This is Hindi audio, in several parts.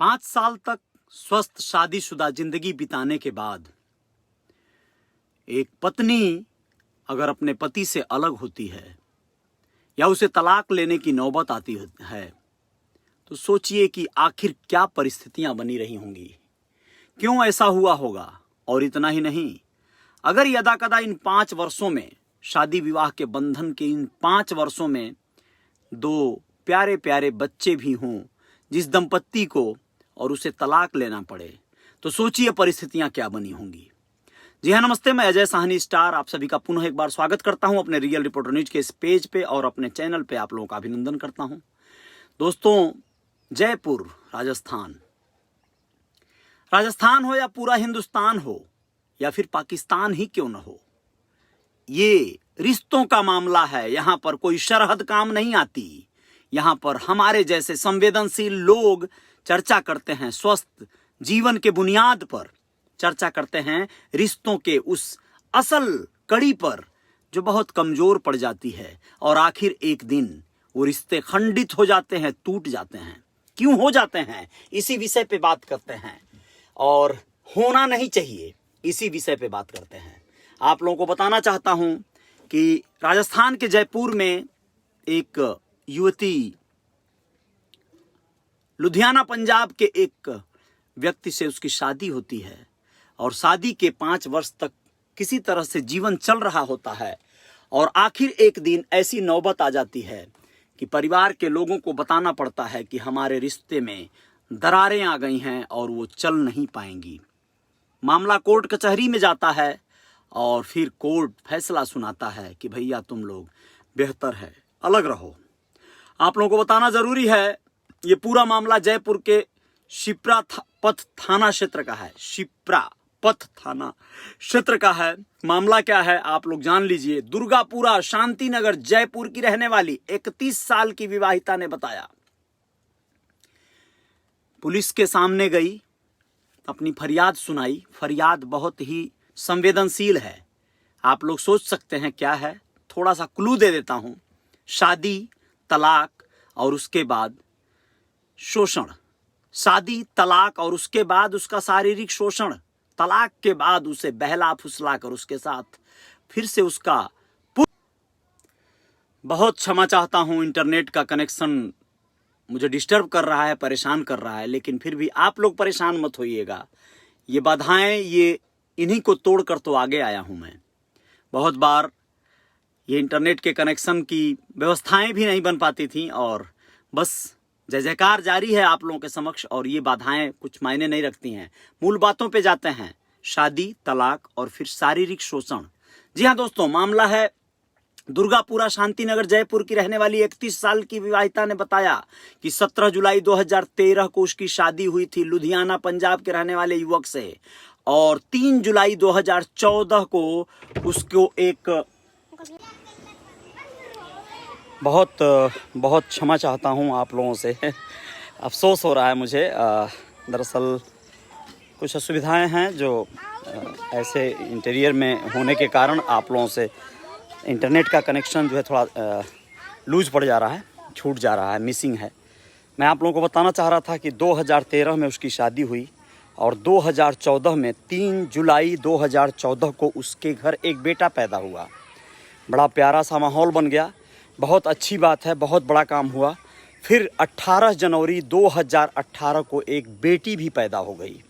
5 साल तक स्वस्थ शादीशुदा जिंदगी बिताने के बाद एक पत्नी अगर अपने पति से अलग होती है या उसे तलाक लेने की नौबत आती है तो सोचिए कि आखिर क्या परिस्थितियां बनी रही होंगी, क्यों ऐसा हुआ होगा। और इतना ही नहीं, अगर यदाकदा इन 5 वर्षों में शादी विवाह के बंधन के इन 5 वर्षों में 2 प्यारे प्यारे बच्चे भी हों जिस दंपत्ति को और उसे तलाक लेना पड़े, तो सोचिए परिस्थितियां क्या बनी होंगी। जी हाँ, नमस्ते, मैं अजय साहनी स्टार आप सभी का पुनः एक बार स्वागत करता हूं अपने रियल रिपोर्टर न्यूज के इस पेज पे और अपने चैनल पे आप लोगों का अभिनंदन करता हूं। दोस्तों, जयपुर राजस्थान हो या पूरा हिंदुस्तान हो या फिर पाकिस्तान ही क्यों न हो, ये रिश्तों का मामला है। यहां पर कोई शरहद काम नहीं आती। यहां पर हमारे जैसे संवेदनशील लोग चर्चा करते हैं, स्वस्थ जीवन के बुनियाद पर चर्चा करते हैं, रिश्तों के उस असल कड़ी पर जो बहुत कमजोर पड़ जाती है और आखिर एक दिन वो रिश्ते खंडित हो जाते हैं, टूट जाते हैं। क्यों हो जाते हैं, इसी विषय पे बात करते हैं और होना नहीं चाहिए, इसी विषय पे बात करते हैं। आप लोगों को बताना चाहता हूं कि राजस्थान के जयपुर में एक युवती लुधियाना पंजाब के एक व्यक्ति से उसकी शादी होती है और शादी के 5 वर्ष तक किसी तरह से जीवन चल रहा होता है और आखिर एक दिन ऐसी नौबत आ जाती है कि परिवार के लोगों को बताना पड़ता है कि हमारे रिश्ते में दरारें आ गई हैं और वो चल नहीं पाएंगी। मामला कोर्ट कचहरी में जाता है और फिर कोर्ट फैसला सुनाता है कि भैया तुम लोग बेहतर है अलग रहो। आप लोगों को बताना जरूरी है, ये पूरा मामला जयपुर के शिप्रा पथ थाना क्षेत्र का है। शिप्रा पथ थाना क्षेत्र का है। मामला क्या है आप लोग जान लीजिए। दुर्गापुरा शांतिनगर जयपुर की रहने वाली 31 साल की विवाहिता ने बताया, पुलिस के सामने गई, अपनी फरियाद सुनाई। फरियाद बहुत ही संवेदनशील है। आप लोग सोच सकते हैं क्या है, थोड़ा सा क्लू दे देता हूं। शादी, तलाक और उसके बाद शोषण। शादी, तलाक और उसके बाद उसका शारीरिक शोषण। तलाक के बाद उसे बहला फुसला कर उसके साथ फिर से उसका बहुत क्षमा चाहता हूं, इंटरनेट का कनेक्शन मुझे डिस्टर्ब कर रहा है, परेशान कर रहा है, लेकिन फिर भी आप लोग परेशान मत होइएगा। ये बाधाएं, ये इन्हीं को तोड़कर तो आगे आया हूं मैं। बहुत बार ये इंटरनेट के कनेक्शन की व्यवस्थाएं भी नहीं बन पाती थी और बस जय जयकार जारी है आप लोगों के समक्ष और ये बाधाएं कुछ मायने नहीं रखती हैं। मूल बातों पे जाते हैं, शादी, तलाक और फिर शारीरिक शोषण। जी हाँ दोस्तों, मामला है दुर्गापुरा शांतिनगर जयपुर की रहने वाली 31 साल की विवाहिता ने बताया कि 17 जुलाई 2013 को उसकी शादी हुई थी लुधियाना पंजाब के रहने वाले युवक से और 3 जुलाई 2014 को उसको एक बहुत क्षमा चाहता हूं आप लोगों से, अफसोस हो रहा है मुझे। दरअसल कुछ असुविधाएं हैं जो ऐसे इंटीरियर में होने के कारण आप लोगों से इंटरनेट का कनेक्शन जो है थोड़ा लूज पड़ जा रहा है, छूट जा रहा है, मिसिंग है। मैं आप लोगों को बताना चाह रहा था कि 2013 में उसकी शादी हुई और 2014 में 3 जुलाई 2014 को उसके घर एक बेटा पैदा हुआ। बड़ा प्यारा सा माहौल बन गया, बहुत अच्छी बात है, बहुत बड़ा काम हुआ। फिर 18 जनवरी 2018 को एक बेटी भी पैदा हो गई।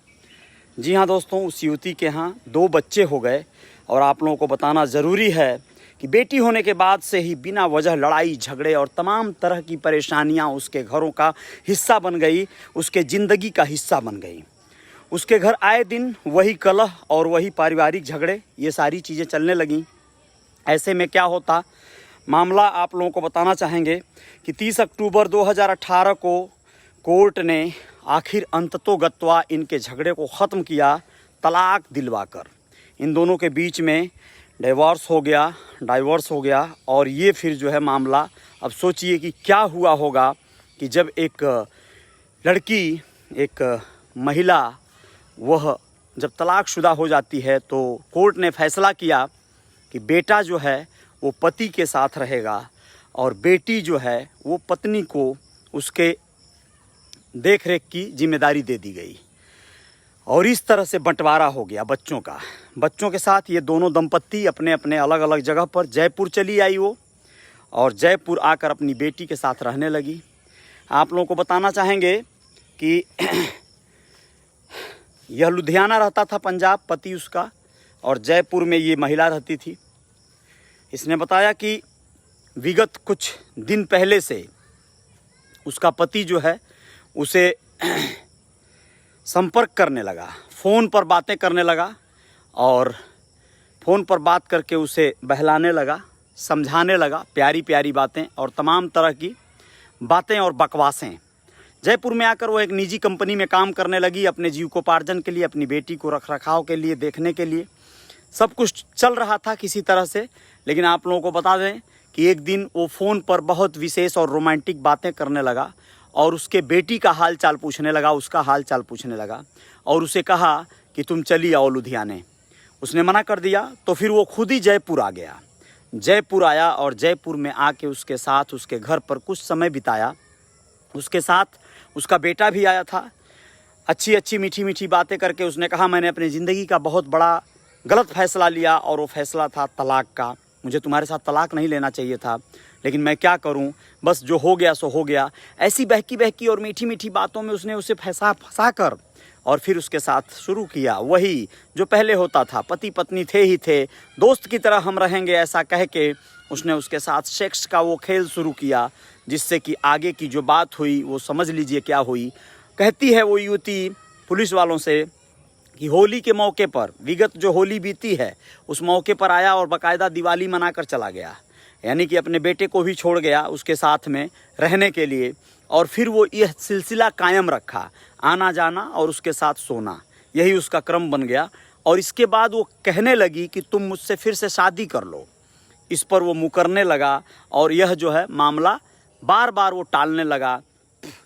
जी हाँ दोस्तों, उस युवती के यहाँ 2 बच्चे हो गए और आप लोगों को बताना ज़रूरी है कि बेटी होने के बाद से ही बिना वजह लड़ाई झगड़े और तमाम तरह की परेशानियाँ उसके घरों का हिस्सा बन गई, उसके ज़िंदगी का हिस्सा बन गई। उसके घर आए दिन वही कलह और वही पारिवारिक झगड़े, ये सारी चीज़ें चलने लगीं। ऐसे में क्या होता, मामला आप लोगों को बताना चाहेंगे कि 30 अक्टूबर 2018 को कोर्ट ने आखिर अंततोगत्वा इनके झगड़े को ख़त्म किया, तलाक दिलवाकर। इन दोनों के बीच में डाइवोर्स हो गया और ये फिर जो है मामला, अब सोचिए कि क्या हुआ होगा कि जब एक लड़की, एक महिला, वह जब तलाकशुदा हो जाती है तो कोर्ट ने फैसला किया कि बेटा जो है वो पति के साथ रहेगा और बेटी जो है वो पत्नी को उसके देख रेख की जिम्मेदारी दे दी गई और इस तरह से बंटवारा हो गया बच्चों का। बच्चों के साथ ये दोनों दंपत्ति अपने अपने अलग अलग जगह पर जयपुर चली आई वो, और जयपुर आकर अपनी बेटी के साथ रहने लगी। आप लोगों को बताना चाहेंगे कि यह लुधियाना रहता था पंजाब, पति उसका, और जयपुर में ये महिला रहती थी। इसने बताया कि विगत कुछ दिन पहले से उसका पति जो है उसे संपर्क करने लगा, फ़ोन पर बातें करने लगा और फ़ोन पर बात करके उसे बहलाने लगा, समझाने लगा प्यारी प्यारी बातें और तमाम तरह की बातें और बकवासें। जयपुर में आकर वो एक निजी कंपनी में काम करने लगी अपने जीविकोपार्जन के लिए, अपनी बेटी को रख रखाव के लिए, देखने के लिए। सब कुछ चल रहा था किसी तरह से। लेकिन आप लोगों को बता दें कि एक दिन वो फ़ोन पर बहुत विशेष और रोमांटिक बातें करने लगा और उसके बेटी का हाल चाल पूछने लगा, उसका हाल चाल पूछने लगा और उसे कहा कि तुम चली आओ लुधियाने। उसने मना कर दिया तो फिर वो खुद ही जयपुर आ गया। जयपुर आया और जयपुर में आके उसके साथ उसके घर पर कुछ समय बिताया। उसके साथ उसका बेटा भी आया था। अच्छी अच्छी मीठी मीठी बातें करके उसने कहा मैंने अपनी ज़िंदगी का बहुत बड़ा गलत फैसला लिया और वो फैसला था तलाक का। मुझे तुम्हारे साथ तलाक नहीं लेना चाहिए था, लेकिन मैं क्या करूं, बस जो हो गया सो हो गया। ऐसी बहकी बहकी और मीठी मीठी बातों में उसने उसे फंसा कर और फिर उसके साथ शुरू किया वही जो पहले होता था। पति पत्नी थे ही थे, दोस्त की तरह हम रहेंगे ऐसा कह के उसने उसके साथ सेक्स का वो खेल शुरू किया, जिससे कि आगे की जो बात हुई वो समझ लीजिए क्या हुई। कहती है वो युवती पुलिस वालों से कि होली के मौके पर, विगत जो होली बीती है उस मौके पर आया और बाकायदा दिवाली मनाकर चला गया, यानी कि अपने बेटे को भी छोड़ गया उसके साथ में रहने के लिए। और फिर वो यह सिलसिला कायम रखा, आना जाना और उसके साथ सोना, यही उसका क्रम बन गया। और इसके बाद वो कहने लगी कि तुम मुझसे फिर से शादी कर लो। इस पर वो मुकरने लगा और यह जो है मामला बार बार वो टालने लगा।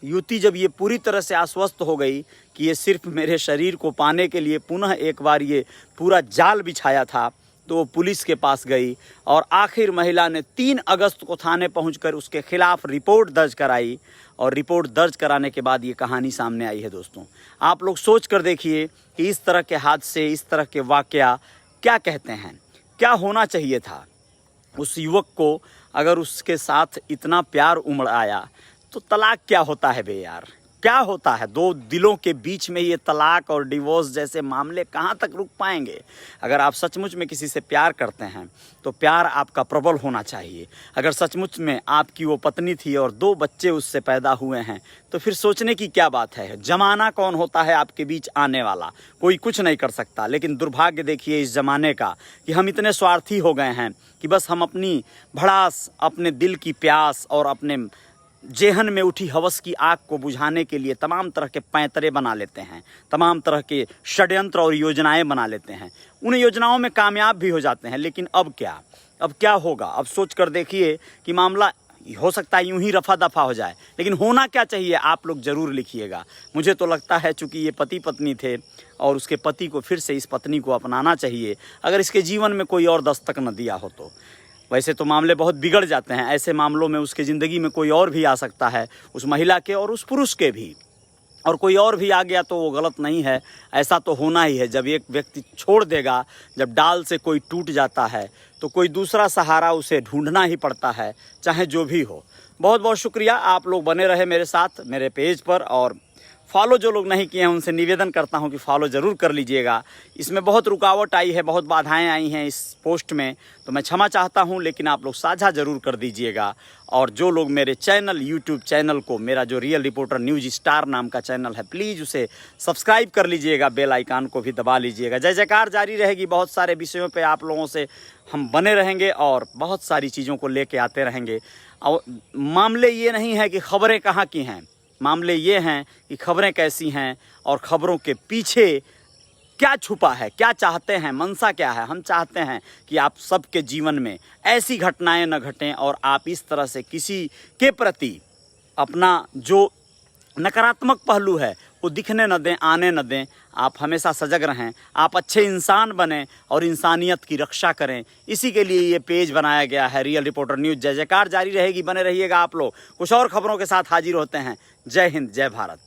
युवती जब ये पूरी तरह से आश्वस्त हो गई कि ये सिर्फ मेरे शरीर को पाने के लिए पुनः एक बार ये पूरा जाल बिछाया था, तो वो पुलिस के पास गई और आखिर महिला ने 3 अगस्त को थाने पहुंचकर उसके खिलाफ रिपोर्ट दर्ज कराई। और रिपोर्ट दर्ज कराने के बाद ये कहानी सामने आई है। दोस्तों, आप लोग सोच कर देखिए कि इस तरह के हादसे, इस तरह के वाकया क्या कहते हैं, क्या होना चाहिए था उस युवक को। अगर उसके साथ इतना प्यार उमड़ आया तो तलाक क्या होता है बे यार, क्या होता है? 2 दिलों के बीच में ये तलाक और डिवोर्स जैसे मामले कहाँ तक रुक पाएंगे? अगर आप सचमुच में किसी से प्यार करते हैं तो प्यार आपका प्रबल होना चाहिए। अगर सचमुच में आपकी वो पत्नी थी और 2 बच्चे उससे पैदा हुए हैं तो फिर सोचने की क्या बात है। जमाना कौन होता है आपके बीच आने वाला? कोई कुछ नहीं कर सकता। लेकिन दुर्भाग्य देखिए इस ज़माने का कि हम इतने स्वार्थी हो गए हैं कि बस हम अपनी भड़ास, अपने दिल की प्यास और अपने जेहन में उठी हवस की आग को बुझाने के लिए तमाम तरह के पैंतरे बना लेते हैं, तमाम तरह के षड्यंत्र और योजनाएं बना लेते हैं। उन योजनाओं में कामयाब भी हो जाते हैं। लेकिन अब क्या होगा? अब सोच कर देखिए कि मामला हो सकता है यूं ही रफा दफा हो जाए, लेकिन होना क्या चाहिए आप लोग ज़रूर लिखिएगा। मुझे तो लगता है चूँकि ये पति पत्नी थे और उसके पति को फिर से इस पत्नी को अपनाना चाहिए, अगर इसके जीवन में कोई और दस्तक न दिया हो तो। वैसे तो मामले बहुत बिगड़ जाते हैं, ऐसे मामलों में उसके ज़िंदगी में कोई और भी आ सकता है, उस महिला के और उस पुरुष के भी, और कोई और भी आ गया तो वो गलत नहीं है। ऐसा तो होना ही है, जब एक व्यक्ति छोड़ देगा, जब डाल से कोई टूट जाता है तो कोई दूसरा सहारा उसे ढूंढना ही पड़ता है, चाहे जो भी हो। बहुत बहुत शुक्रिया, आप लोग बने रहे मेरे साथ मेरे पेज पर, और फॉलो जो लोग नहीं किए हैं उनसे निवेदन करता हूं कि फॉलो ज़रूर कर लीजिएगा। इसमें बहुत रुकावट आई है, बहुत बाधाएं आई हैं इस पोस्ट में, तो मैं क्षमा चाहता हूं, लेकिन आप लोग साझा ज़रूर कर दीजिएगा। और जो लोग मेरे चैनल, यूट्यूब चैनल को, मेरा जो रियल रिपोर्टर न्यूज स्टार नाम का चैनल है, प्लीज़ उसे सब्सक्राइब कर लीजिएगा, बेल आइकान को भी दबा लीजिएगा। जय जयकार जारी रहेगी, बहुत सारे विषयों पर आप लोगों से हम बने रहेंगे और बहुत सारी चीज़ों को लेके आते रहेंगे। और मामले ये नहीं है कि खबरें कहाँ की हैं, मामले ये हैं कि खबरें कैसी हैं और खबरों के पीछे क्या छुपा है, क्या चाहते हैं, मंशा क्या है। हम चाहते हैं कि आप सबके जीवन में ऐसी घटनाएं न घटें और आप इस तरह से किसी के प्रति अपना जो नकारात्मक पहलू है वो दिखने न दें, आने न दें। आप हमेशा सजग रहें, आप अच्छे इंसान बनें और इंसानियत की रक्षा करें। इसी के लिए ये पेज बनाया गया है, रियल रिपोर्टर न्यूज़। जय जयकार जारी रहेगी, बने रहिएगा आप लोग। कुछ और खबरों के साथ हाजिर होते हैं। जय हिंद, जय भारत।